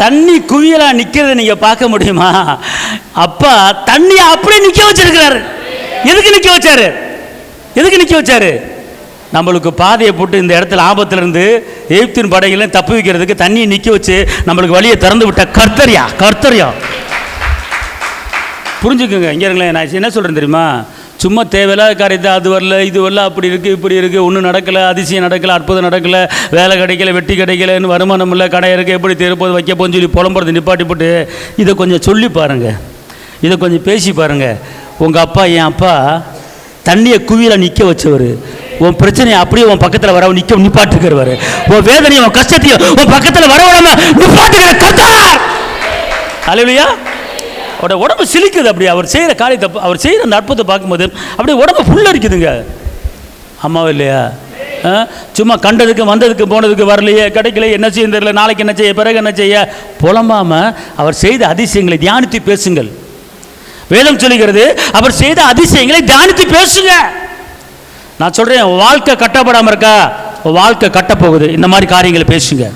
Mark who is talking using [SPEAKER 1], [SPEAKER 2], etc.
[SPEAKER 1] தண்ணி குவியலா நிக்கிறத நீங்க பார்க்க முடியுமா? அப்பா தண்ணியை அப்படியே நிக்க வச்சிருக்கிறாரு. எதுக்கு நிக்க வச்சாரு? எதுக்கு நிக்க வச்சாரு? நம்மளுக்கு பாதையை போட்டு இந்த இடத்துல ஆபத்துல இருந்து எகிப்தின் படைகளை தப்பு வைக்கிறதுக்கு தண்ணியை நிக்க வச்சு நம்மளுக்கு வழியை திறந்து விட்ட கர்த்தரியா. கர்த்தரியா புரிஞ்சுக்குங்க. இங்கே இருங்களேன், நான் என்ன சொல்கிறேன் தெரியுமா? சும்மா தேவையில்லாத காரியத்தை அது வரல இது வரல அப்படி இருக்குது இப்படி இருக்குது, ஒன்றும் நடக்கலை, அதிசயம் நடக்கலை, அற்புதம் நடக்கலை, வேலை கிடைக்கல, வெட்டி கிடைக்கலன்னு, வருமானம் இல்லை, கடை இருக்குது, எப்படி திருப்போது வைக்க போன்னு சொல்லி புலம்புறது நிப்பாட்டி போட்டு இதை கொஞ்சம் சொல்லி பாருங்கள், இதை கொஞ்சம் பேசி பாருங்கள். உங்கள் அப்பா, என் அப்பா தண்ணியை குவியில் நிற்க வச்சவர். உன் பிரச்சனையை அப்படியே உன் பக்கத்தில் வர நிப்பாட்டுக்கிறவர். உன் வேதனையும் உன் கஷ்டத்தையும் உன் பக்கத்தில் வர விடாம நிப்பாட்டுக்கிற கர்த்தர். அல்லேலூயா. அவரோட உடம்பு சிலிக்குது. அப்படி அவர் செய்கிற காரியத்தை, அவர் செய்கிற அந்த அற்புதத்தை பார்க்கும்போது அப்படியே உடம்பு ஃபுல்லாக இருக்குதுங்க. அம்மாவும் இல்லையா? சும்மா கண்டதுக்கு வந்ததுக்கு போனதுக்கு வரலையே, கிடைக்கல, என்ன செய்ய தெரியல, நாளைக்கு என்ன செய்ய, பிறகு என்ன செய்ய புலம்பாமல் அவர் செய்த அதிசயங்களை தியானித்து பேசுங்கள். வேதம் சொல்லுகிறது அவர் செய்த அதிசயங்களை தியானித்து பேசுங்க. நான் சொல்கிறேன், வாழ்க்கை கட்டப்படாமல் இருக்கா? வாழ்க்கை கட்டப்போகுது. இந்த மாதிரி காரியங்களை பேசுங்க.